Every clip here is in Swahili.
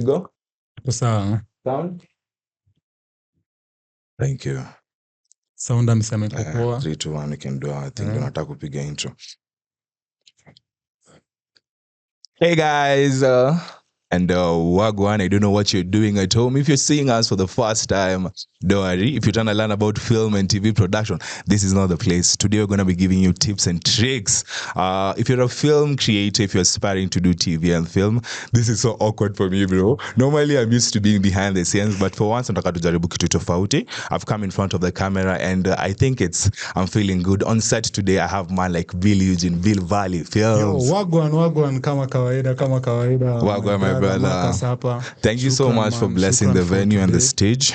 Go. Sasa Sound. Thank you. sound amesema iko poa. 3, 2, 1, we can do our thing. Nataka kupiga intro. Hey guys, and Wagwan, I don't know what you're doing at home. If you're seeing us for the first time, don't worry. If you're trying to learn about film and TV production, this is not the place. Today we're going to be giving you tips and tricks. If you're a film creator, if you're aspiring to do TV and film, this is so awkward for me, bro. Normally I'm used to being behind the scenes, but for once nataka tujaribu kitu tofauti. I've come in front of the camera and I think I'm feeling good. On set today, I have man like Bill Eugene, Bill Valley Films. Yo, Wagwan kama kawaida. Wagwan, my brother. Hapa. Thank you so much for blessing the venue and the stage.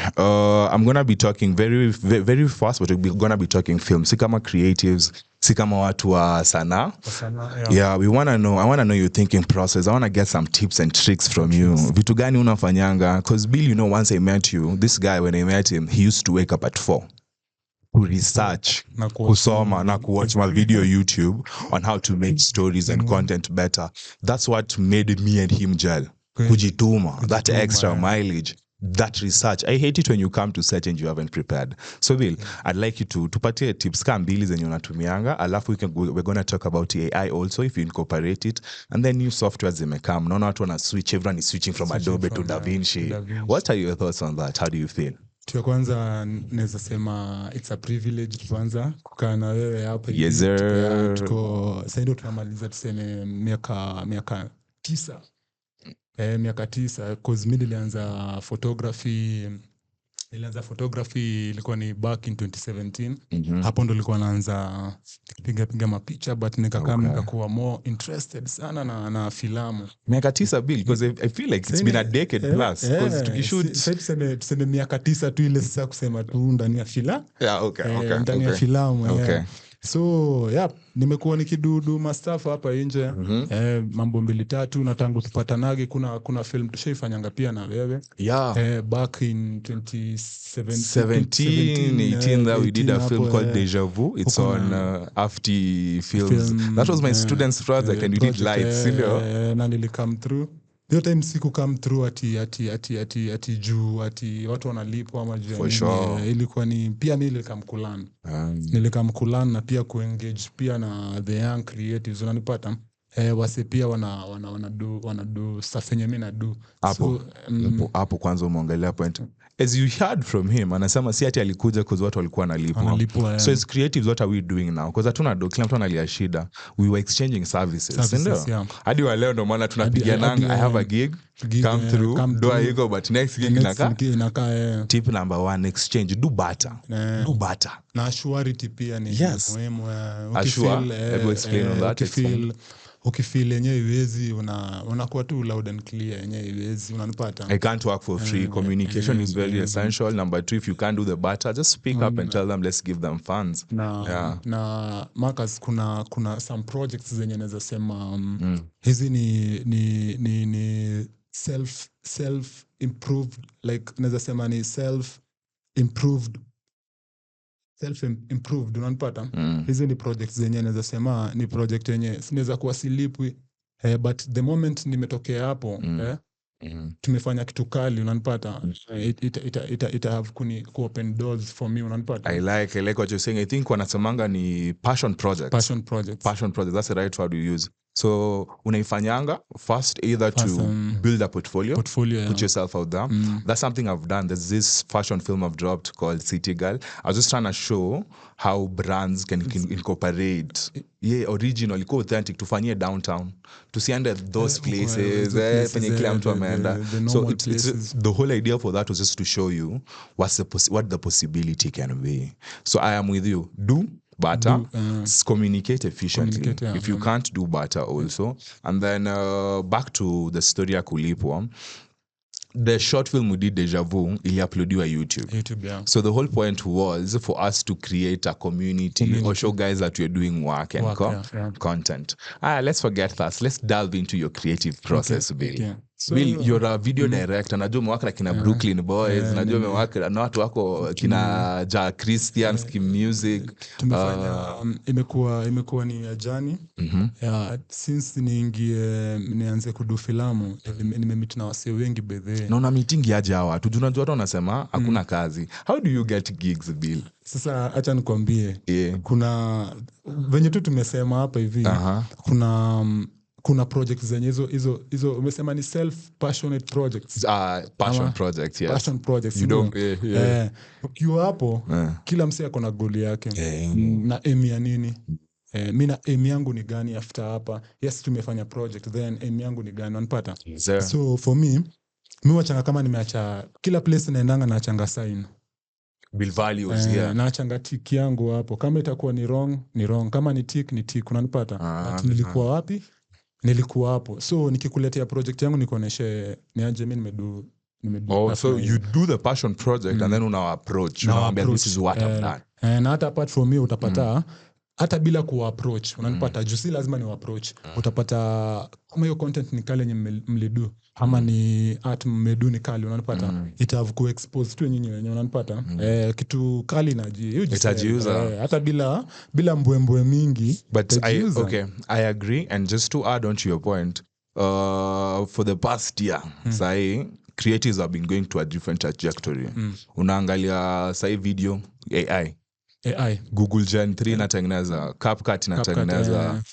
I'm gonna be talking very, very, very fast, but we're gonna be talking film. Si kama creatives, si kama watu wa sana. Yeah, I wanna know your thinking process. I wanna get some tips and tricks from you. Vitu gani unafanyanga? Because Bill, you know, once I met you, this guy, when I met him, he used to wake up at 4. To research, kusoma, na watch my video YouTube on how to make stories and content better. That's what made me and him gel. Kujituma, that extra mileage, that research. I hate it when you come to set and you haven't prepared. So Bill, I'd like you to tupatie tips kama mbili zenye unatumianga, alafu we're going to talk about AI also if you incorporate it, and then new software zimekam. Naona watu wana switch, everyone is switching from Adobe to DaVinci. What are your thoughts on that? How do you feel? Tuya kwanza naweza sema it's a privilege kwanza kukaa na wewe hapa. Yes sir. Tuko sasa ndio tunamaliza tuseme miaka 9. Miaka 9 cause mimi nilianza photography ilikuwa ni back in 2017. Hapo ndo nilikuwa naanza piga mapicha, but nikakuwa more interested sana na filamu. Miaka 9 Bill, because I feel like it's been a decade plus because tukishoot tuseme miaka 9 tu ile sasa kusema tu ndani ya filamu. Yeah, okay. Ndani ya filamu. Okay. So, yeah, nimekuwa nikidudu mastaff hapa nje. Mambo 2-3 na tangu tupatanage kuna film tushaifanyanga pia na wewe. Yeah. Back in 2017 18 that we did a film called Deja Vu. It's on Afti Films. That was my student's project and we did lights, you know. Na nili come through. Hiyo time siku come through ati juu ati watu wanalipwa ama juu. For sure. Ilikuwa ni pia nilikamkulan. Nilikamkulan na pia kuengage pia na the young creatives unanipata. Wase pia wana do stuff yenye mimi na do. Hapo kwanza umeongelea point. As you heard from him, anasema si ati alikuja cause watu walikuwa wanalipwa. So as creatives, what are we doing now? Cause hatuna do, kila mtu analia shida. We were exchanging services. Yeah. Hadi wa leo ndo maana tunapigiana, I have a gig, come through, do I go, but next gig inaka. Tip number 1, exchange, do barter. Do barter. Na surety pia ni muhimu. Explain on that. Ukifeel yenyewe iwezi unakuwa tu loud and clear yenyewe iwezi unanipata. I can't work for free. Communication is very essential. Number 2, if you can't do the barter, just speak up and tell them let's give them funds. Na Marcus, kuna some projects zenye naweza sema hizi ni self improved, like naweza sema ni self improved unanipata. Hizi ni projects zenye naweza sema ni project yenye sinaweza kuwa silipwi, but the moment nimetokea hapo tumefanya kitu kali unanipata. It have ku open doors for me unanipata. I like what you're saying. I think wanasemanga ni passion projects. That's the right word you use. So unaifanyanga first either to build a portfolio, put yourself out there. That's something I've done. There's this fashion film I've dropped called City Girl. I was just trying to show how brands can incorporate original, authentic, tufanyie downtown, tusiende those places penye kila mtu ameenda. So it's the whole idea for that was just to show you what the possibility can be. So I am with you. Do barter, communicate efficiently. If you can't do barter also. And then back to the story ya kulipwa. The short film we did, Deja Vu, ili uploadiwa YouTube. Yeah. So the whole point was for us to create a community or show guys that we're doing work and content. Let's forget that. Let's delve into your creative process, Bill. So, Will, you're a video director. Najua umewaka na kina Brooklyn Boys. Najua umewaka na watu wako kina Ja Christian, Skim Music. Tumefanya imekuwa ni journey. Since nianze kudu filamu, nimemeet na wasee wengi bedhe. Na una meeting aje hawa watu? Unajua watu wanasema hakuna kazi. How do you get gigs, Bill? Sasa acha nikwambie. Kuna venye tu tumesema hapa hivi. Kuna projects zenye hizo umesema ni self passionate projects. Passion projects, yes. Passion projects. You don't ukiwa hapo kila msee ako na goal yake. Na aim ya nini? Mimi na aim yangu ni gani after hapa? Yes, tumefanya project, then aim yangu ni gani? Unapata? So for me, mimi wachanga kama nimeacha kila place naendanga na achanga sign. Build values, na achanga tick yangu hapo. Kama itakuwa ni wrong. Kama ni tick, unanipata? Nilikuwa wapi? Nilikuwa hapo. So nikikuletea project yangu nikuoneshe ni aje mimi nimedu. So you do the passion project and then una approach. Unawaambia this is what I've done. Na hata apart from me utapata hata bila ku-approach, unanipata? Juu si lazima ni approach. Utapata kama hiyo content ni kale yenye mlidu ama ni art mmedu ni kali, unanipata? Itave ku-expose tu nyinyi wenyewe, unanipata? Kitu kali itajiuza. Hata bila mbwembwe mingi. But I agree, and just to add on to your point, for the past year, say creatives have been going to a different trajectory. Unaangalia say video AI. Google Gen 3 inatengeneza, CapCut inatengeneza,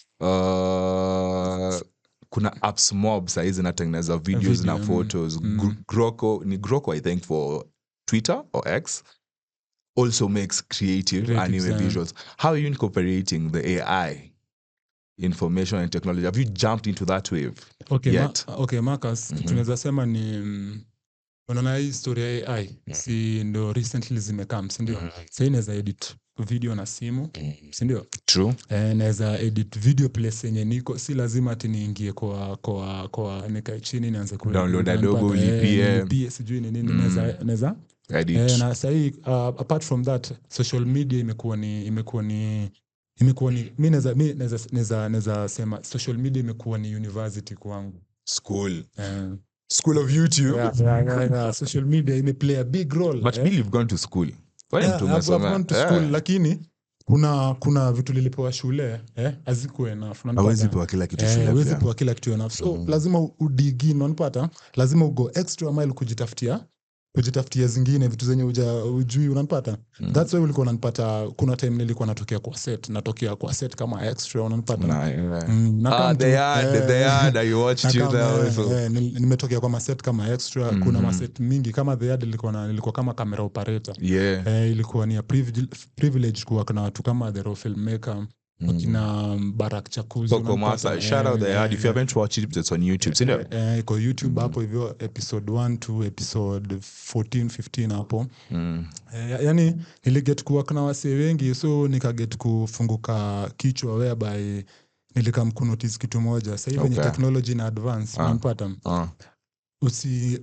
kuna apps mob saizi inatengeneza videos na photos. Groko I think for Twitter or X also makes creative anime visuals. How are you incorporating the AI information and technology? Have you jumped into that wave yet? Marcus, tunaweza sema ni unaona hii story ya AI si ndo recently zimekam, si ndio? Sasa inaweza edit video na simu, si ndio? True. Naweza edit video place yenye niko, si lazima ati niingie kwa nikae chini nianze ku download Adobe VPN sijui ni nini, naweza edit. Na sasa hii apart from that, social media imekuwa ni mimi naweza sema social media imekuwa ni university kwangu. School of YouTube. Social media play a big role. But Bill, you've gone to school. I've gone to school, lakini kuna vitu nilipewa shule hazikuwa enough. Hawezi pewa kila kitu shule. Hawezi pewa kila kitu enough. So lazima udigi, unanipata? Lazima ugo extra mile kujitafutia zingine vitu zenye ujui, unanipata? That's why ulikuwa unanipata kuna time nilikuwa natokea kwa set kama extra, unanipata? They had you watched you there. Nimetokea kwa set kama extra. Kuna maset mingi kama the nilikuwa kama camera operator. Ilikuwa ni a privilege kuwa na watu kama the raw filmmaker. Wakina Barak Chakuzi, shout out there. If you haven't watched it, it's on YouTube. Iko YouTube hapo hivyo, episode 1 to episode 14 15 hapo. Yani niliget kuwa na wasee wengi, so nikaget kufunguka kichwa whereby nilikamkunotice kitu moja. Sasa hivi ni technology na advance, unapata?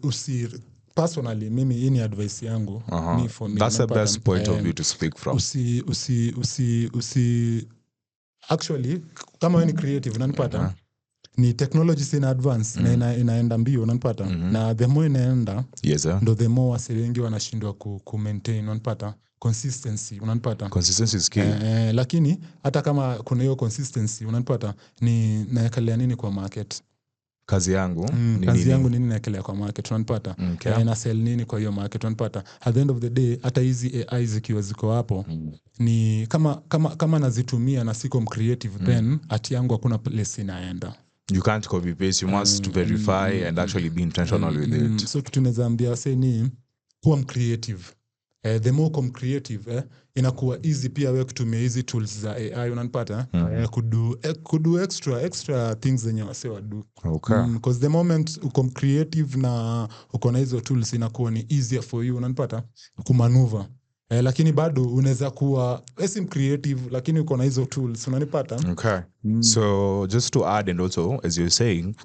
Usi personally mimi hii ni advice yangu. For me, that's the best point of view to speak from. Actually, kama wewe ni creative, unanipata? Ni technology in advance na inaenda mbio, unanipata? Na the more inaenda, ndo the more wase wengi wanashindwa ku maintain, unanipata? Consistency, unanipata? Consistency is key. Lakini hata kama kuna hiyo consistency, unanipata? Ni naekelea nini kwa market? Kazi yangu nini naekelea kwa market, unanipata? Na sell nini kwa hiyo market, unanipata? At the end of the day, hata hizi AI zikiwa ziko hapo, ni kama nazitumia na siko creative, then ati yangu hakuna place inaenda. You can't copy paste, you must verify and actually be intentional with it. So kitu nazaambia say ni kuwa creative. The more creative, inakuwa easy pia wewe kutumia hizi tools za AI, unanipata? Kudu extra things zenye wase wadu. Because the moment uko creative na uko na hizo tools, inakuwa ni easier for you, unanipata? Kumaneuver. Lakini bado unaweza kuwa sim creative lakini uko na hizo tools, unanipata? So just to add, and also as you're saying,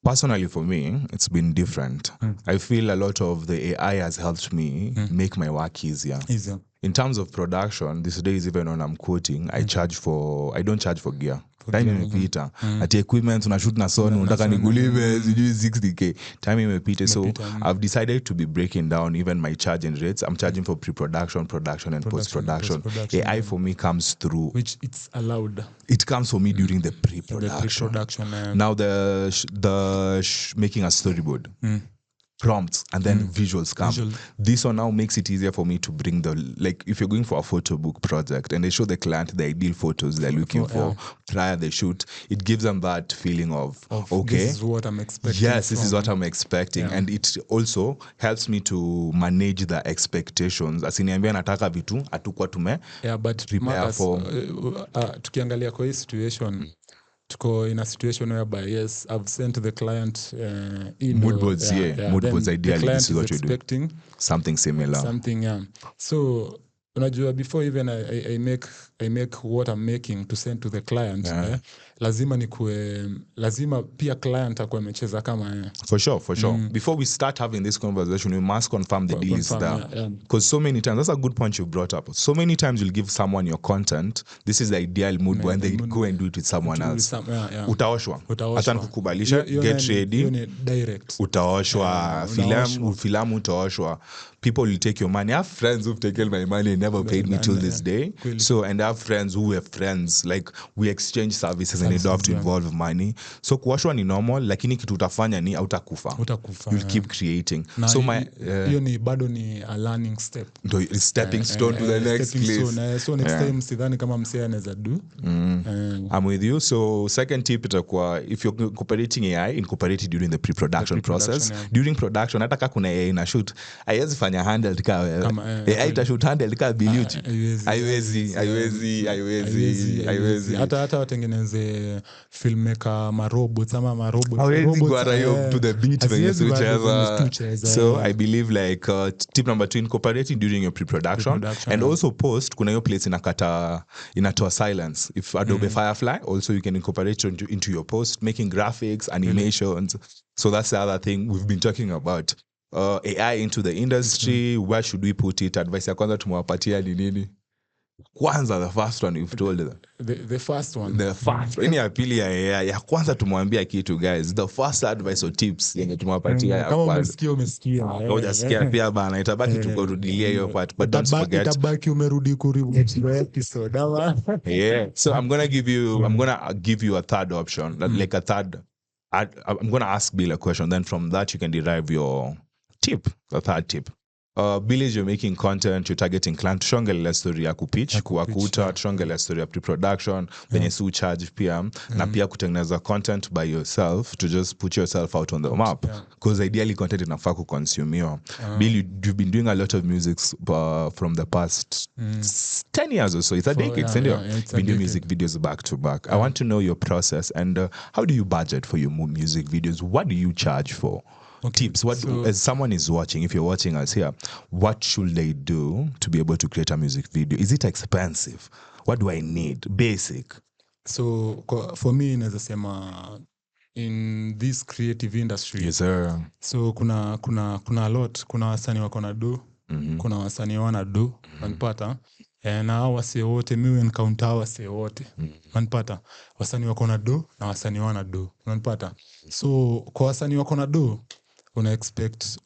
personally for me it's been different. I feel a lot of the AI has helped me make my work easier. In terms of production, these days even when I'm quoting, I don't charge for gear. time imepita. Ati equipment unashoot na Sony unataka nikulipe sijui 60k, time imepita. So I've decided to be breaking down even my charging rates. I'm charging for pre-production, production and post-production. AI for me comes through, which it's allowed. It comes for me during the pre-production. Now making a storyboard, prompts, and then visuals come. This one now makes it easier for me to bring like if you're going for a photo book project and they show the client the ideal photos they're looking for prior the shoot, it gives them that feeling of okay, this is what I'm expecting. Yes, this is what I'm expecting. And it also helps me to manage the expectations. Asiniambia nataka vitu atukwa but prepare for. Tukiangalia kwa hii situation, tuko in a situation whereby yes, I've sent to the client mood boards. Mood boards ideally this is what you do. Something similar. So unajua before even I make what I'm making to send to the client, lazima pia client akue amecheza kama for sure. Before we start having this conversation, we must confirm the deal is there. Because so many times, that's a good point you brought up. So many times you'll give someone your content, this is the ideal mood when they go and do it with someone else. Utaoshwa. Hata nikukubalisha, get ready. Direct. Utaoshwa. Filamu utaoshwa. People will take your money. I have friends who've taken my money and never paid me till this day. So, and I have friends who have friends, like we exchange services and they don't have to involve money. So kuwashwa ni normal, lakini kitu utafanya ni utakufa. You'll keep creating. So hiyo ni bado ni a learning step. Stepping stone to the next place. So next time sidhani kama msee anaweza do. I'm with you. So second tip itakuwa if you're incorporating AI, incorporate it during the pre-production process. During production, hata kama kuna AI na shoot, haiwezi fanya handle tika wewe. AI ita shoot handle tika biliuti. Haiwezi. Hata watengeneze filmmaker marobots ama marobots. Haiwezi gwara hiyo to the beat when you cheza. So I believe like tip number 2, incorporating during your pre-production and also post. Kuna hiyo place inatoa silence. If Adobe Firefly, also you can incorporate into your post, making graphics, animations. So that's the other thing we've been talking about. AI into the industry, where should we put it? Advice ya kwanza tumewapatia ni nini? Kwanza, the first one you've told them. The first one. The first. Ini ya pili ya AI. Ya kwanza tumwambia kitu guys. The first advice or tips yenye tumewapatia ya kwanza. Kama umesikia. Hujasikia pia bana. Itabaki tukurudilia hiyo part. But don't forget. Itabaki umerudi kuributiro episode. Yeah. So I'm gonna give you a third option. Like a third. I'm gonna ask Bill a question. Then from that you can derive your tip. The third tip. Bill, you're making content, you're targeting client, tushongelea story ya kupitch, kuwakuta, tushongelea story ya pre-production, venye si charge pia, na pia kutengeneza content by yourself to just put yourself out on the map. Because ideally content inafaa kuconsumiwa. Bill, you've been doing a lot of music from the past 10 years or so. It's a decade, been doing music videos back to back. I want to know your process and how do you budget for your music videos? What do you charge for? Tips. As someone is watching, if you're watching us here, what should they do to be able to create a music video? Is it expensive? What do I need? Basic. So for me, naweza sema in this creative industry. Yes, sir. So kuna a lot. Kuna wasanii wako na do, kuna wasanii wana do, unanipata. Na hao wasee wote mimi encounter hao wasee wote. Unanipata? Wasanii wako na do na wasanii wana do. Unanipata? So kwa wasanii wako na do una expect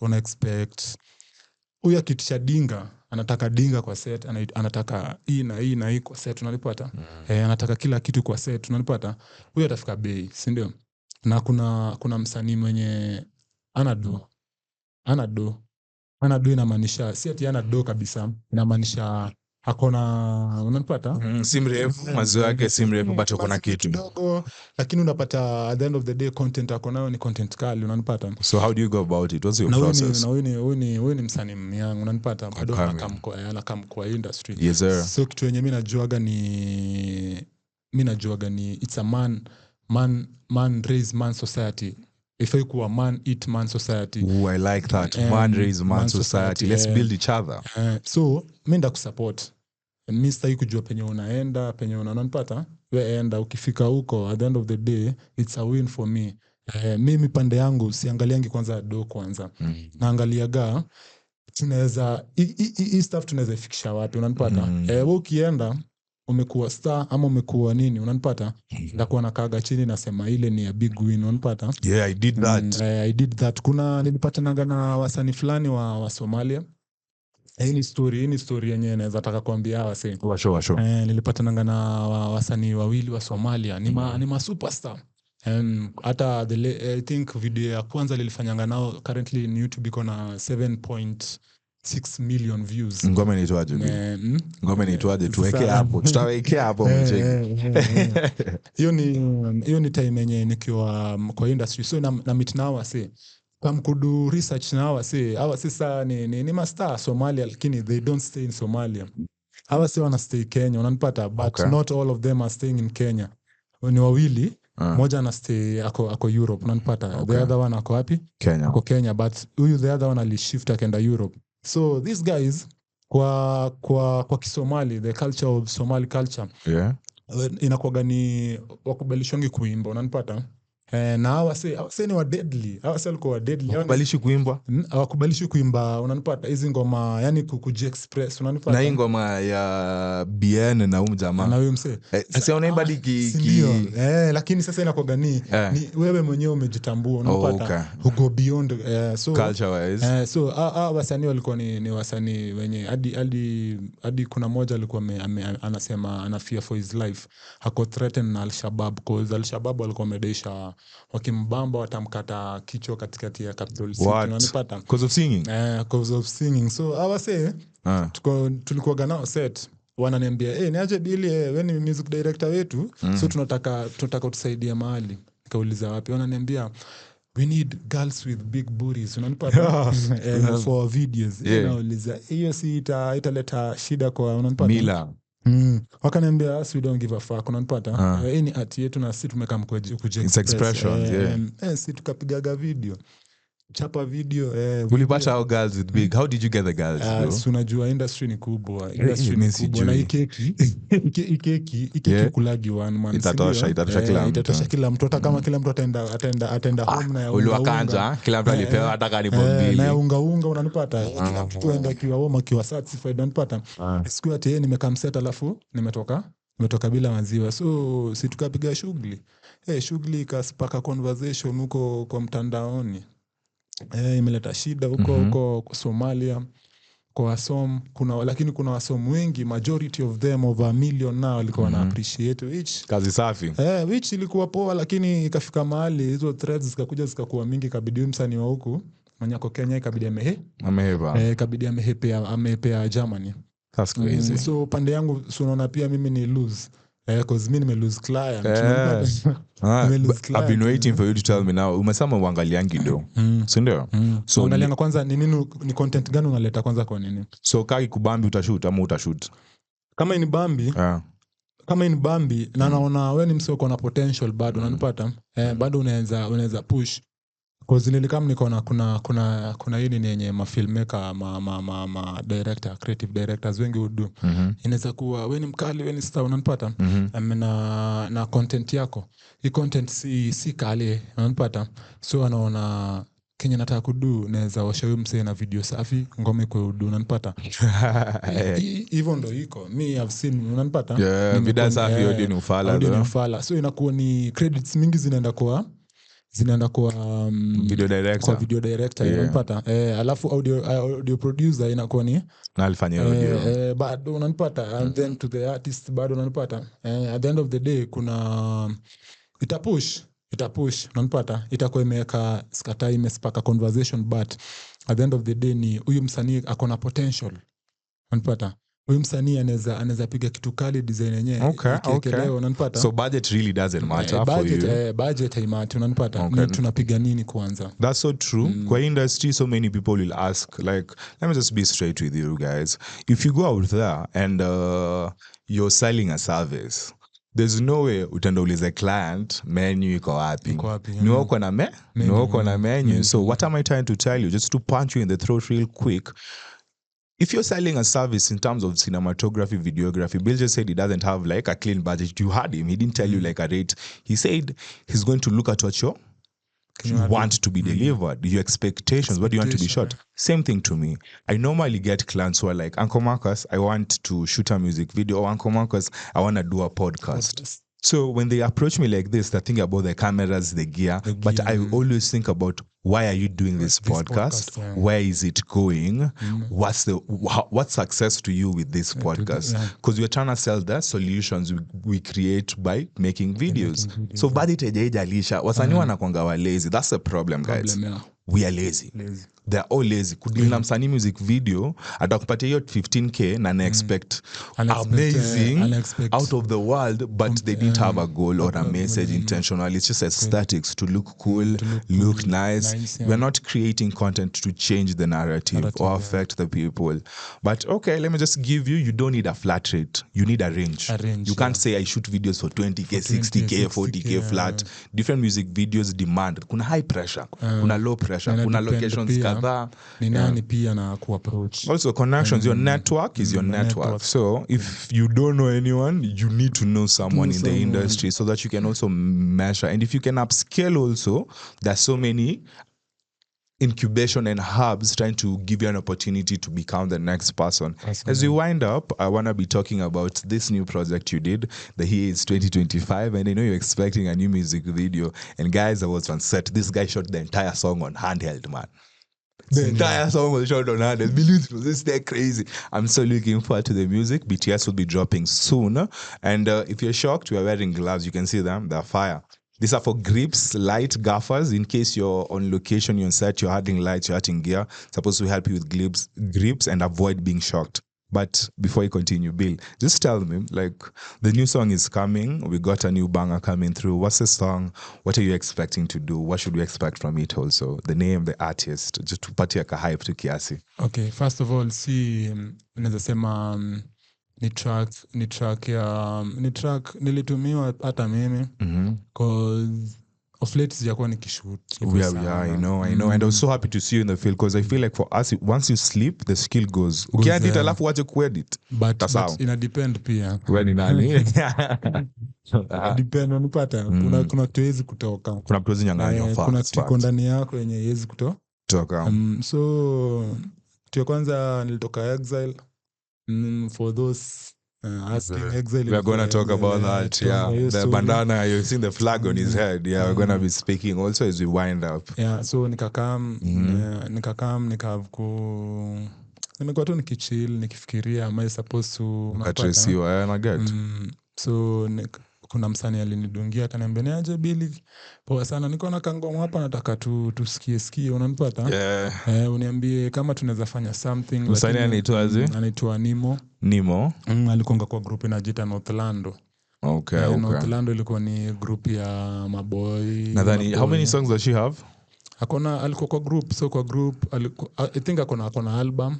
huyu akitisha dinga, anataka dinga kwa set, anataka hii na hii kwa set, unanipata? Anataka kila kitu kwa set, unanipata? Huyu atafika bei, si ndio? Na kuna msanii mwenye ana do inamaanisha si ati ana do kabisa, inamaanisha hakona, unanipata? Si mrefu, mazo yake si mrefu, but kuna kitu kidogo, lakini unapata at the end of the day content akonayo ni content kali, unanipata? So how do you go about it? What's your process? Na wewe ni msanii myangu, unanipata? Bado anakam kwa industry. Yes, sir. So kitu yenye mimi najuaga ni it's a man raise man society. If I kuwa man eat man society. Ooh, I like that. Man raise man society. Let's build each other. So mimi ndakusupport. Mimi sitaki kujua penye unaenda, unanipata? Wewe enda, ukifika huko at the end of the day it's a win for me. Mimi pande yangu siangaliangi kwanza do kwanza. Naangaliaga tunaweza hii stuff tunaweza ifikisha wapi, unanipata? Wewe ukienda umekuwa star ama umekuwa nini, unanipata, ndakuwa nakaga chini nasema ile ni a big win, unanipata. Yeah, I did that. I did that. Kuna nilipatanaga na wasanii fulani wa Somalia. Hii ni story yenye naweza taka kuambia hawa sasa. Washo. Nilipatananga na wasanii wawili wa Somalia. Ni ma superstar. Hata I think video ya kwanza nilifanyanga nao currently in YouTube iko na 7.6 million views. Ngoma inaitwaje? Ngoma inaitwaje? Tuweke hapo. Tutawekea hapo mcheki. Hiyo ni time yenye nikiwa kwa industry. So na meet nao wase. Kama kudu research na hawa sasa ni mastar Somalia, lakini they don't stay in Somalia. Hawa wana stay Kenya, unanipata, but not all of them are staying in Kenya. Ni wawili, moja ana stay ako Europe, unanipata. The other one ako wapi? Kenya. Ako Kenya, but the other one alishift akaenda Europe. So these guys kwa Kisomali, the culture of Somali culture. Yeah. Inakuwaga ni wakubalishwangi kuimba, unanipata. Na hawa ni wa deadly. Hawa walikuwa wa deadly. Hawakubalishi kuimba, unanipata, hizi ngoma yani kuji-express, unanipata. Na hii ngoma ya BN na jamaa. Na huyo msee. Sasa unaimba lakini sasa inakuwaga ni wewe mwenyewe umejitambua, unanipata. Go beyond so culture wise. So wasanii walikuwa ni wasanii wenye hadi kuna moja alikuwa anasema ana fear for his life. Hako threaten na Al-Shabaab, cause Al-Shabaab walikuwa wamedesha wakimbamba watamkata kichwa katikati ya Capital City, unanipata. Because of singing? Because of singing. So awase tulikuwa nao set, wananiambia niaje bili, wewe ni music director wetu, so tunataka utusaidie mahali. Nikauliza wapi? Wananiambia we need girls with big booties, unanipata. For videos. Nauliza hiyo si italeta shida kwa, unanipata, Mila. Wakaniambia we don't give a fuck, unanipata. Ni art yetu na sisi tumekam it's expressions. Si tukapigaga video, chapa video. Ulipata how girls with big, how did you get the girls? Unajua industry ni kubwa, na ikeki kulagi one man. Itatosha kila mtu, hata kama kila mtu atenda home na ya unga, kila mtu alipewa hata karibu mbili na ya unga, unanipata. Kila mtu aenda kiwa home kiwa satisfied, unanipata. Siku ati nimekamseta alafu nimetoka bila maziwa. So si tukapiga shughuli ikaspaka conversation huko kwa mtandaoni. Imeleta shida huko kwa Somalia, kwa wasom. Lakini kuna wasom wengi, majority of them over 1 million now walikuwa na appreciate which kazi safi. Which ilikuwa poa, lakini ikafika mahali hizo threads zikakuwa mingi, kabidi msanii wa huku mwenye kwa Kenya ikabidi amehepea Germany. That's crazy. So pande yangu unaona pia mimi ni lose. Cause mimi nime lose client. I've been waiting for you to tell me now. Umesema uangaliangi do. Si ndio? So uangalianga kwanza ni content gani unaleta kwanza kwa nini? So kaki kubambi utashoot ama utashoot? Kama ni bambi, na naona wewe ni msoko na potential bado, unanipata. Bado unaweza push. Cause nilikam nikaona kuna hii ni yenye ma filmmaker, ma director, creative directors wengi udu. Inaweza kuwa wewe ni mkali, wewe ni star, unanipata. Na content yako, hii content si kali, unanipata. So anaona Kenya nataka kudu, naweza washa huyu msee na video safi, ngome kwa udu, unanipata. Hivyo ndo iko. Me have seen, unanipata. Video safi, audio ni ufala. So inakuwa ni credits mingi zinaenda kwa video director, unanipata. Alafu audio producer inakuwa ni na alifanya audio. Bado unanipata. And then to the artist bado, unanipata. At the end of the day kuna itapush, unanipata. Itakuwa imeweka skatai, imespaka conversation, but at the end of the day ni huyu msanii akona potential, unanipata. Huyu msanii anaweza piga kitu kali, design yenyewe ikiekelewa, unanipata. So budget really doesn't matter for you. Budget haimati, unanipata. Ni tunapiga nini kwanza. That's so true. Kwa industry so many people will ask, like, let me just be straight with you guys. If you go out there and you're selling a service, there's no way utandauliza client menu iko wapi. Ni wako na menu. So what am I trying to tell you? Just to punch you in the throat real quick. If you're selling a service in terms of cinematography, videography, Bill just said he doesn't have like a clean budget. You heard him. He didn't tell you like a rate. He said he's going to look at what you want to be delivered, your expectations, what do you want to be shot? Same thing to me. I normally get clients who are like, Uncle Marcus, I want to shoot a music video, or Uncle Marcus, I want to do a podcast. So when they approach me like this, they think about the cameras, the gear, but I always think about, why are you doing this podcast? Where is it going? What's success to you with this podcast? Because we're trying to sell the solutions we create by making videos. So badi tejaijalisha, wasanii wanakuanga wa lazy. That's the problem, guys. We are lazy. They're all lazy. Kudili na msanii music video, atakupatia hiyo 15k na na expect amazing, out of the world, but they didn't have a goal or a message intentional. It's just aesthetics, to look cool, look nice. We're not creating content to change the narrative or affect the people. But okay, let me just give you don't need a flat rate. You need a range. You can't say I shoot videos for 20k, 60k, 40k flat. Different music videos demand. Kuna high pressure, kuna low pressure, kuna locations kadhaa. Ni nani pia na ku-approach. Also connections, your network is your network. So if you don't know anyone, you need to know someone in the industry so that you can also measure. And if you can upscale also, there's so many incubation and hubs trying to give you an opportunity to become the next person. As we wind up, I want to be talking about this new project you did. The Here is 2025, and I know you're expecting a new music video. And guys, I was on set. This guy shot the entire song on handheld, man. The entire song was shot on handheld. Believe it, this is crazy. I'm so looking forward to the music. BTS will be dropping soon. And if you're shocked, we are wearing gloves. You can see them. They're fire. These are for grips, light gaffers. In case you're on location, you're on set, you're adding lights, you're adding gear. It's supposed to help you with grips and avoid being shocked. But before you continue, Bill, just tell me, like, the new song is coming. We got a new banger coming through. What's the song? What are you expecting to do? What should we expect from it also? The name, the artist, just to patia ka hype to kiasi. Okay, first of all, naweza sema ni track nilitumiwa hata mimi cause of late sijakuwa nikishoot. I know. And I was so happy to see you in the field because I feel like for us, once you sleep, the skill goes. Ukiedit alafu wache kuedit. But ina depend pia. Wewe ni nani? Depend unapata. Kuna tuwezi kutoka. Kuna tuwezi nyang'anywa fast. Kuna tiko ndani yako yenye haiwezi kutoka. So tuyo kwanza nilitoka exile. For those asking exile, we're going to talk about that. The bandana, you've seen the flag on his head. We're going to be speaking also as we wind up. So nikakam nimekuwa tu nikichill, nikifikiria am I supposed to addressiwa na get. So kuna msanii alinidungia akaniambia niaje Billy, poa sana, niko na kangoma hapa nataka tusikie unanipata? Uniambie kama tunaweza fanya something. Msanii anaitwa Nimo. Alikonga kwa group inajiita Northlando. Okay. Northlando ilikuwa ni group ya maboy. Nadhani how many songs does she have? Alikuwa kwa group, so kwa group I think akona album.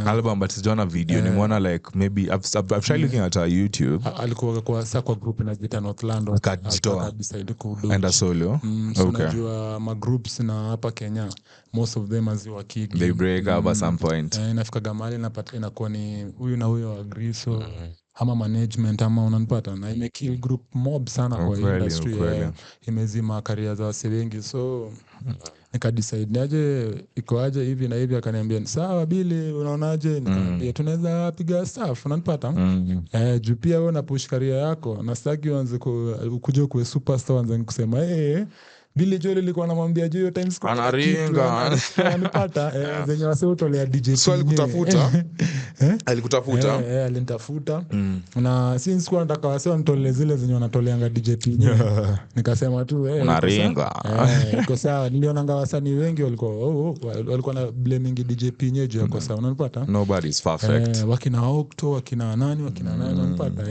Album, but it's done a video. Nimeona like maybe I've tried looking at her YouTube. Alikuwa kwa group inajiita Northlando. Akadecide kudo. And a solo. So najua ma groups na hapa Kenya, most of them aziwa kigi. They break up at some point. Inafika mahali napata inakuwa ni huyu na huyo agree, so ama management ama unanipata, na imekill group mob sana kwa industry. Imezima career za wase wengi, so nikadecide aje iko aje hivi na hivi. Akaniambia sawa Billy, unaonaje? Nikamwambia tunaweza piga staff, unanipata? Juu pia wewe unapush career yako, na sitaki uanze kuja kuwe superstar, uanze kusema Billy Joel alikuwa anamwambia hiyo times kwa anaringa anipata zenye wasio tolea DJ. So alikutafuta? Alinitafuta. Na since kwa nataka wasio nitolee zile zenye wanatoleanga DJ pinye. Nikasema tu unaringa. Iko sawa. Nilionanga wasanii wengi walikuwa na blaming DJ pinye juu yako sawa, unanipata? Nobody's perfect. Wakina Octo, wakina nani unanipata?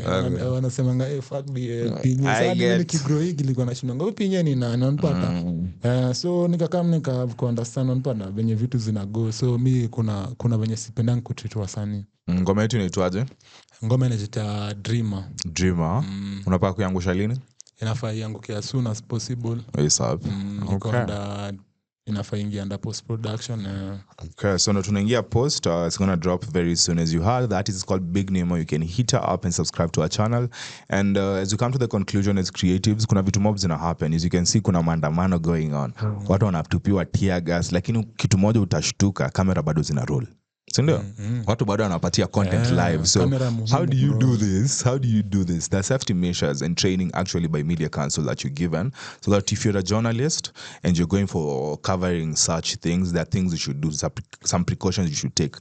Wanasemanga fuck the pinye. Sasa mimi kigrow hiki nilikuwa nashinanga pinye ni nani, unanipata? So nika understand unapata venye vitu zinago. So mi kuna venye sipendangi kutreat wasanii. Ngoma yetu inaitwaje? Ngoma inajiita Dreamer. Unapaka kuangusha lini? Inafaa ianguke as soon as possible. ASAP. Okay. inafaa ingia under post production. Okay, so now tunaingia post. It's gonna drop very soon. As you heard, the artist is called Big Nemo. You can hit her up and subscribe to our channel. And as you come to the conclusion, as creatives, kuna vitu mob zina happen. As you can see, kuna maandamano going on. Watu wanatupiwa tear gas, lakini kitu moja utashtuka, kamera bado zina roll. Sindio? Watu bado wanapatia content live. So how do you do this? How do you do this? There's safety measures and training actually by Media Council that you're given, so that if you're a journalist and you're going for covering such things, there are things you should do, some precautions you should take.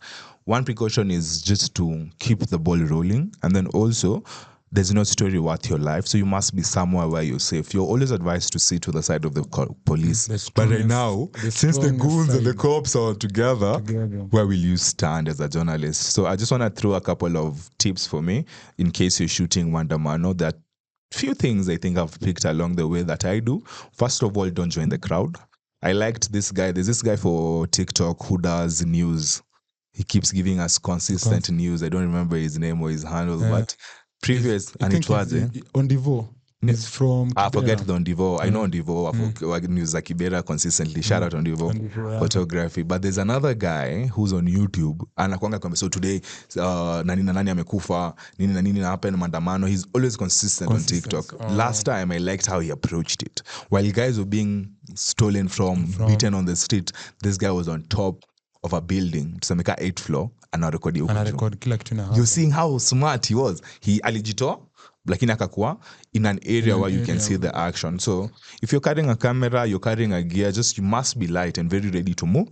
One precaution is just to keep the ball rolling, and then also there's no story worth your life, so you must be somewhere where you're safe. You're always advised to sit to the side of the police. But right now, since the goons and the cops are together, where will you stand as a journalist? So I just want to throw a couple of tips for me in case you're shooting Wandamano. That few things I think I've picked along the way that I do. First of all, don't join the crowd. I liked this guy. There's this guy for TikTok who does news. He keeps giving us consistent news. I don't remember his name or his handle, but previous and it was on Divo. It's from I forget the Ondivo. I know Ondivo. News za Kibera consistently. Shout out Ondivo photography. But there's another guy who's on YouTube. Anakuanga kwamba so today nani na nani amekufa, nini na nini na happen maandamano. He's always consistent on TikTok. Last time I liked how he approached it. While guys were being stolen from, beaten on the street, this guy was on top of a building. Tusameka 8th floor. Anarecord kila kitu na. You're seeing how smart he was. He alijitoa lakini akakuwa in an area where you can see the action. So if you're carrying a camera, you're carrying a gear, just you must be light and very ready to move.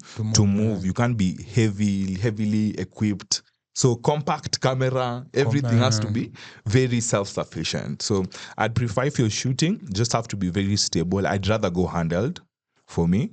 You can't be heavily equipped. So compact camera, everything has to be very self-sufficient. So I'd prefer if you're shooting, just have to be very stable. I'd rather go handheld for me.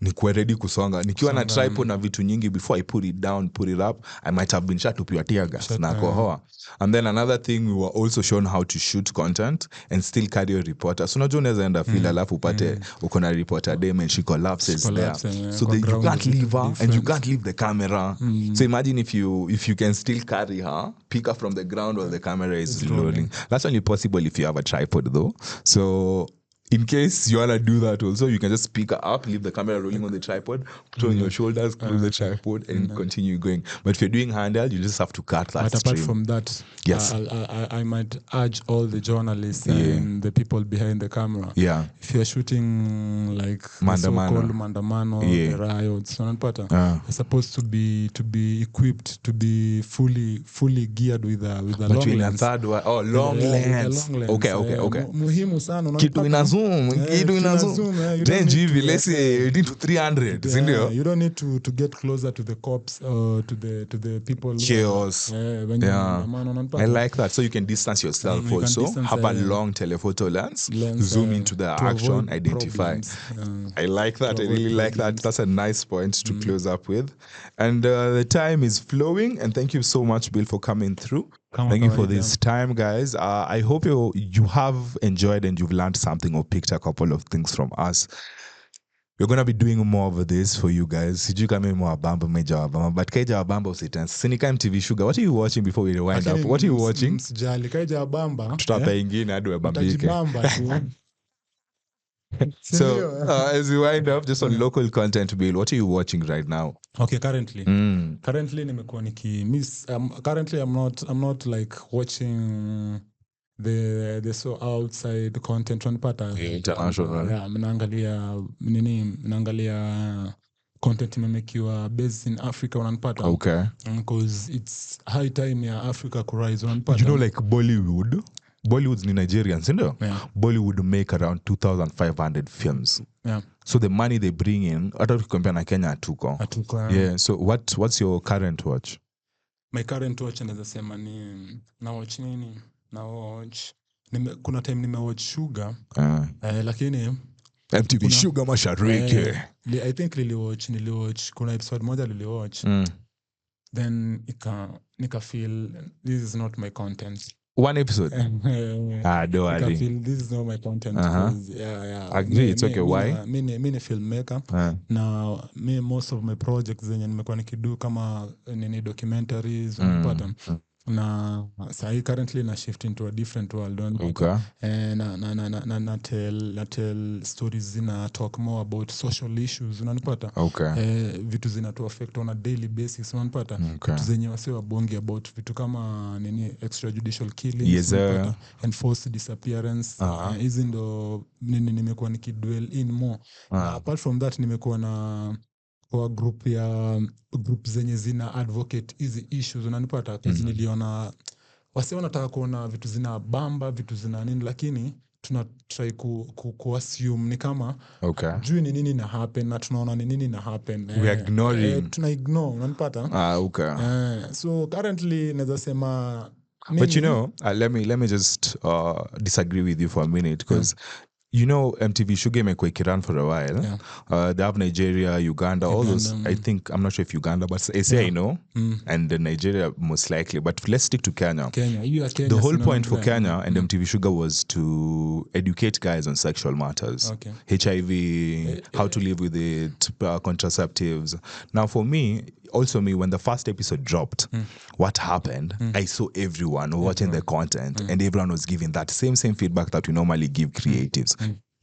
Nikuwe ready kusonga. Nikiwa na tripod na vitu nyingi, before I put it down, put it up, I might have been shot to pure tear gas na kohoa. And then another thing, we were also shown how to shoot content and still carry a reporter. So unajua unaweza enda feel alafu upate uko na reporter dem and she collapses there. So that you can't leave her and you can't leave the camera. So imagine if you can still carry her, pick her from the ground while the camera is rolling. That's only possible if you have a tripod though. So in case you want to do that also, you can just pick her up, leave the camera rolling on the tripod, put on your shoulders, close the tripod, and continue going. But if you're doing handheld, you just have to cut that But stream. apart from that, yes, I might urge all the journalists and the people behind the camera. Yeah. If you're shooting like the so-called Mandamano, the riots, you're supposed to be equipped, to be fully geared with a long lens. Long lens. Okay. Muhimu sana. Kitu inazoom. Range hivi, let's say 18 to 300. You don't need to get closer to the cops or to the people. Chaos. I like that. So you can distance yourself also. Have a long telephoto lens. Zoom into the action. Identify. I like that. I really like that. That's a nice point to close up with. And the time is flowing. And thank you so much, Bill, for coming through. Thank you for this time, guys. I hope you have enjoyed and you've learned something or picked a couple of things from us. We're going to be doing more of this for you guys. Sijui kama more Bamba major Bamba, but kaija Bamba usitans. Sinika MTV Sugar. What are you watching before we rewind up? What are you watching? Msijali kaija Bamba. Tutapa ingine hadi wabambike. Utajibamba tu. So as we wind up, just on local content, Bill, what are you watching right now? Okay, currently nimekuwa miss. Currently I'm not like watching the so outside content unapata international. Mnaangalia content imemekiwa based in Africa unanipata. Okay. Because it's high time ya Africa ku rise unanipata. You know, like Bollywood's in Nigerians, you know? Yeah. Bollywood make around 2,500 films. Yeah. So the money they bring in, hata ukicompare na Kenya atuko. Yeah. So what's your current watch? My current watch naweza sema ni na watch nini? Na watch kuna time nimewatch Sugar. Lakini MTV Sugar mashariki. I think niliwatch kuna episode moja niliwatch. Then nika feel this is not my content. One episode. Don't worry. I feel this is not my content. Agree. It's okay. Why? Me filmmaker. Now most of my projects zenye nimekuwa nikidu kama nini documentaries unapata. na sahi currently na shift into a different world. Okay. Na tell stories zina talk more about social issues, unanipata. Okay. Vitu zina to affect on a daily basis, unanipata. Okay. Vitu zenye wase wabongi about vitu kama nini extrajudicial killings, Yes, unanipata, enforced disappearance. Hizi ndo nini nimekuwa nikidwell in more. Na apart from that nimekuwa na kwa group zenye zina advocate hizi issues, unanipata, kazi niliona wase wanataka kuona vitu zina bamba, vitu zina nini, lakini tuna try ku assume ni kama juu ni nini na happen na tunaona ni nini na happen. We are ignoring. Tuna ignore, unanipata. Okay. So currently naweza sema but you know, let me just disagree with you for a minute, because you know, MTV Sugar imekuwa ikirun for a while. They have Nigeria, Uganda, all those. I think, I'm not sure if Uganda, but SA I know, and then Nigeria most likely. But let's stick to Kenya. Kenya. The whole point for Kenya and MTV Sugar was to educate guys on sexual matters, HIV, how to live with it, contraceptives. Now, for me, also me, when the first episode dropped, what happened, I saw everyone watching the content and everyone was giving that same feedback that we normally give creatives.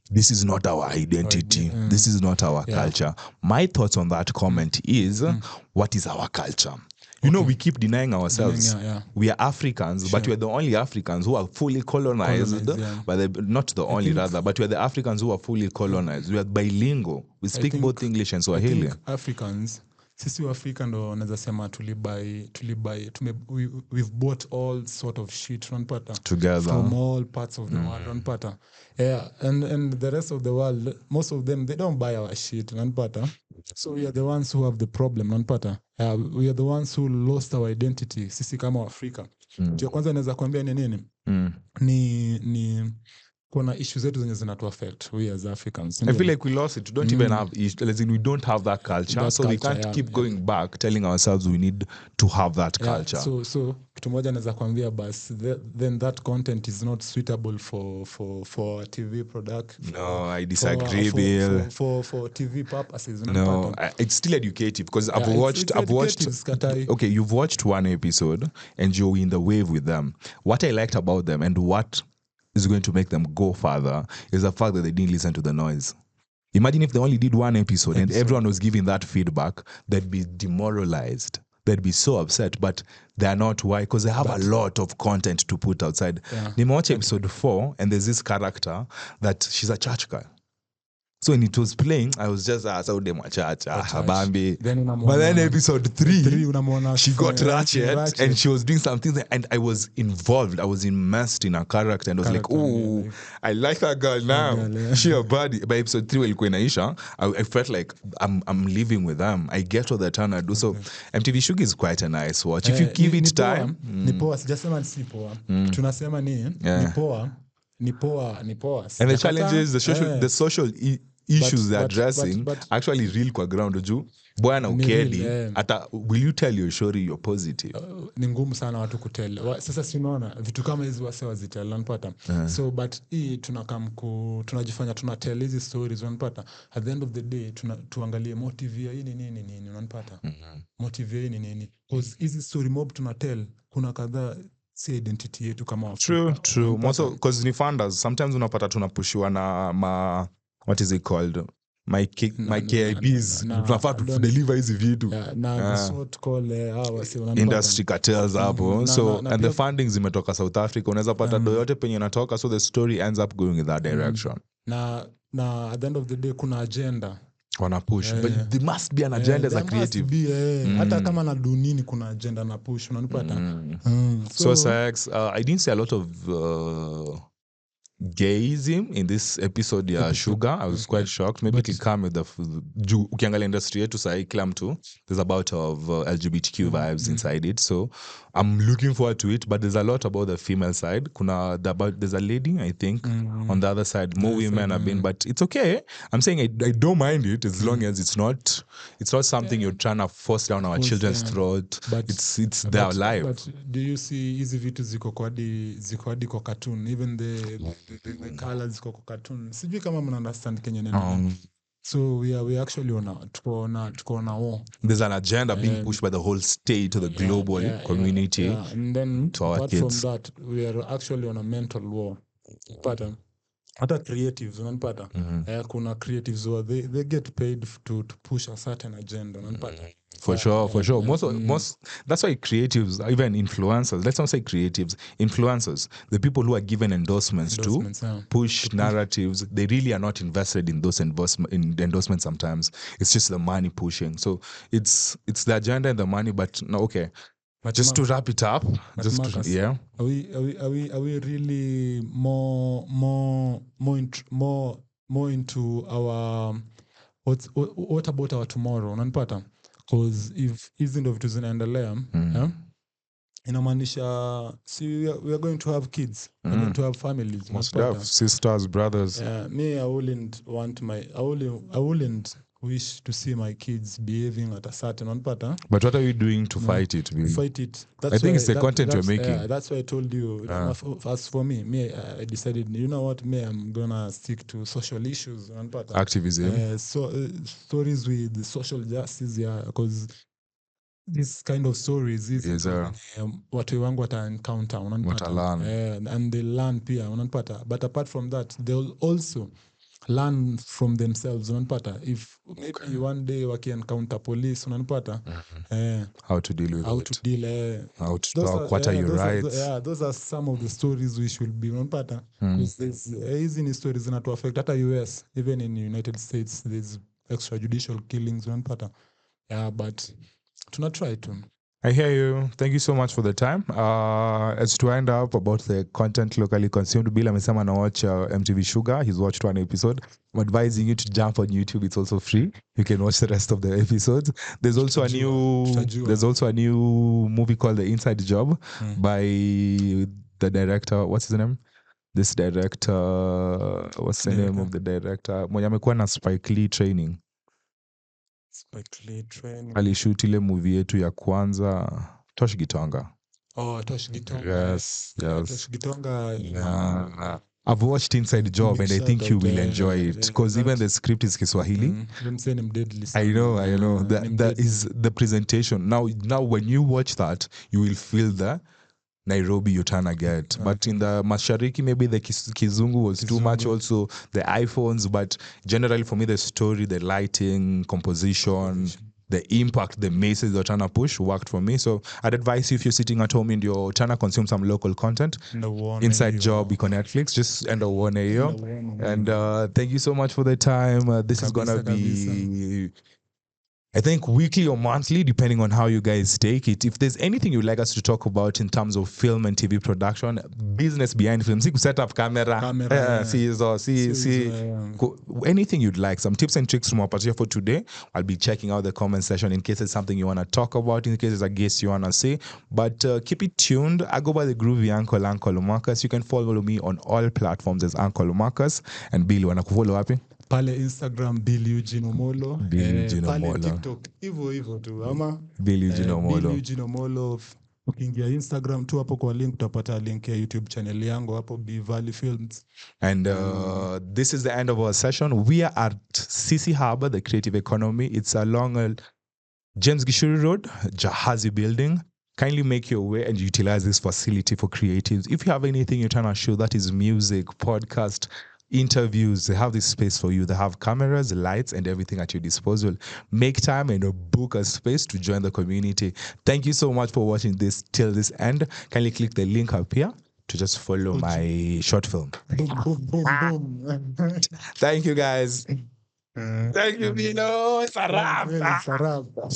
This is not our identity. This is not our culture. My thoughts on that comment is, what is our culture? You know, we keep denying ourselves. We are Africans, but we are the only Africans who are fully colonized. But not the only, rather, but we are the Africans who are fully colonized. We are bilingual. We speak both English and Swahili. I think Africans, sisi wa Afrika ndo naweza sema we've bought all sort of shit, unanipata, together from all parts of the world, unanipata. And the rest of the world, most of them, they don't buy our shit, unanipata. So we are the ones who have the problem, unanipata. We are the ones who lost our identity, sisi kama Afrika. Ndio kwanza naweza kuambia ni nini? Ni kuna issues zetu zenye zinatu affect we as Africans. I feel like we lost it. We don't even have, we don't have that culture. So we can't keep going back telling ourselves we need to have that culture. So kitu moja naweza kuambia bas, then that content is not suitable for TV product. No, I disagree, Bill. For TV purposes. No, it's still educative, because I've watched. Okay, you've watched one episode and you're in the wave with them. What I liked about them and what is going to make them go further is the fact that they didn't listen to the noise. Imagine if they only did one episode and everyone was giving that feedback, they'd be demoralized. They'd be so upset, but they're not. Why? Because they have a lot of content to put outside. Watch episode 4, and there's this character that she's a church girl. So when it was playing, I was just Saudi Habambi. But then episode 3, she got ratchet and she was doing something, and I was involved. I was immersed in her character, and I was like, oh, I like that girl now. She a body. By episode 3, I felt like I'm living with them. I get what they're trying to do. So MTV Sugar is quite a nice watch. If you give it time. Ni poa, sijasema si poa. Tunasema ni poa. Ni poa. And the challenges, the social issues they're addressing, but actually real kwa ground juu bwana ukedi hata will you tell your story you're positive. Ni ngumu sana watu kutell. Sasa si unaona vitu kama hizi wase wazitell, unapata. So but hii tunajifanya tunatell hizi stories, unapata. At the end of the day tuangalie motive ya hii ni nini, unapata. Motive hii ni nini, because hizi story mob tunatell kuna kadhaa si identity yetu kama Afrika. True. Also, because ni funders, sometimes unapata tunapushiwa na what is it called? My KIPs. Tunafaa to deliver hizi vitu. Industry cartels hapo. So, and the funding zimetoka South Africa. Unaweza pata doyote penye inatoka, so the story ends up going in that direction. Na at the end of the day kuna agenda. Wana push. But there must be an agenda as a creative. Hata kama na dunini kuna agenda na push, unanipata. So sex, I didn't see a lot of gayism in this episode ya Sugar. I was quite shocked. Maybe it come with the ukiangalia industry yetu sahi kila mtu, there's a lot of LGBTQ vibes inside it. So I'm looking forward to it, but there's a lot about the female side. There's a lady, I think, on the other side. More women have been, but it's okay. I'm saying I don't mind it as long as it's not something you're trying to force down our children's throat. But it's their life. But do you see hizi vitu ziko kwa cartoon, even the colors ziko kwa cartoon. Sijui kama mna understand Kenya neno. So we actually tuko on a war. There's an agenda being pushed by the whole state or the global community. Yeah. And then to our apart kids. from that, we are actually on a mental war. But hata creatives unanipata kuna creatives who they get paid to push a certain agenda unanipata. For sure. Most that's why creatives, even influencers, let's not say creatives, influencers, the people who are given endorsements to push narratives, they really are not invested in those endorsements sometimes. It's just the money pushing. So it's the agenda and the money, but no, okay. But just to wrap it up, Marcus, are we really more into our what about our tomorrow unanipata? Because if hizi ndo vitu zinaendelea inamaanisha we are going to have kids, we are going to have families, must have sisters, brothers. Me, I wouldn't wish to see my kids behaving at a certain one pattern. But what are you doing to fight it? Fight it. I think it's the content you're making. That's why I told you. As for me, I decided, you know what, I'm gonna stick to social issues. Activism. Stories with the social justice, because this kind of stories is watu wangu wata encounter and they learn pia unanipata, but apart from that they'll also learn from themselves unanipata. If maybe one day waki encounter police unanipata how to deal with how to deal how to talk, what are your rights. Those are some of the stories we should be unanipata, because there's hizi stories zinatu affect hata US, even in United States there's extrajudicial killings unanipata. But to try to. I hear you. Thank you so much for the time. As to wind up about the content locally consumed, Bill amesema na watch MTV Sugar. He's watched one episode. I'm advising you to jump on YouTube. It's also free. You can watch the rest of the episodes. There's also a new movie called The Inside Job by the director. What's his name? This director. What's the name of the director? Mwenye amekuwa na Spike Lee training. Alishoot ile movie yetu ya kwanza Tosh Gitonga. Tosh Gitonga. Yes. Tosh Gitonga. I've watched Inside Job and I think you will enjoy it because even the script is Kiswahili. I know. That is the presentation. Now when you watch that, you will feel the Nairobi you're trying to get. But in the Mashariki, maybe the Kizungu was too much, also the iPhones. But generally for me, the story, the lighting, composition, the impact, the message they're trying to push worked for me. So I'd advise you, if you're sitting at home and you're trying to consume some local content, Inside Job, on Netflix, just end of 1 a.m. And thank you so much for the time. This is going to be... I think weekly or monthly, depending on how you guys take it. If there's anything you'd like us to talk about in terms of film and TV production, business behind film, set up camera, anything you'd like, some tips and tricks from our party for today, I'll be checking out the comment section in case there's something you want to talk about, in case there's a guest you want to say. But keep it tuned. I go by the groovy Uncle Marcus. You can follow me on all platforms as Uncle Marcus. And Bill, you want to follow up? Pale Instagram Bill Eugene Omolo, pale TikTok hivyo tu ama Bill Eugene Omolo. Bill Eugene Omolo. Ukiingia Instagram tu hapo kwa link utapata link ya YouTube channel yangu hapo B Valley Films. And this is the end of our session. We are at CC Harbour, the creative economy. It's along James Gishuru Road, Jahazi building. Kindly make your way and utilize this facility for creatives. If you have anything you're trying to show, that is music, podcast, interviews, they have this space for you. They have cameras, lights, and everything at your disposal. Make time and book a space to join the community. Thank you so much for watching this till this end. Kindly click the link up here to just follow my short film. Boom. Thank you, guys. Thank you, Vino. It's a wrap.